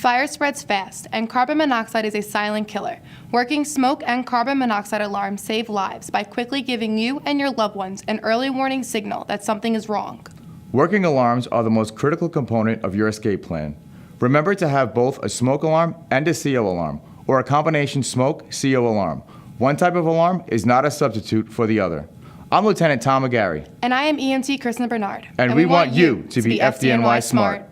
Fire spreads fast, and carbon monoxide is a silent killer. Working smoke and carbon monoxide alarms save lives by quickly giving you and your loved ones an early warning signal that something is wrong. Working alarms are the most critical component of your escape plan. Remember to have both a smoke alarm and a CO alarm, or a combination smoke-CO alarm. One type of alarm is not a substitute for the other. I'm Lieutenant Tom McGarry. And I am EMT Kristen Bernard. And we want you to be FDNY smart.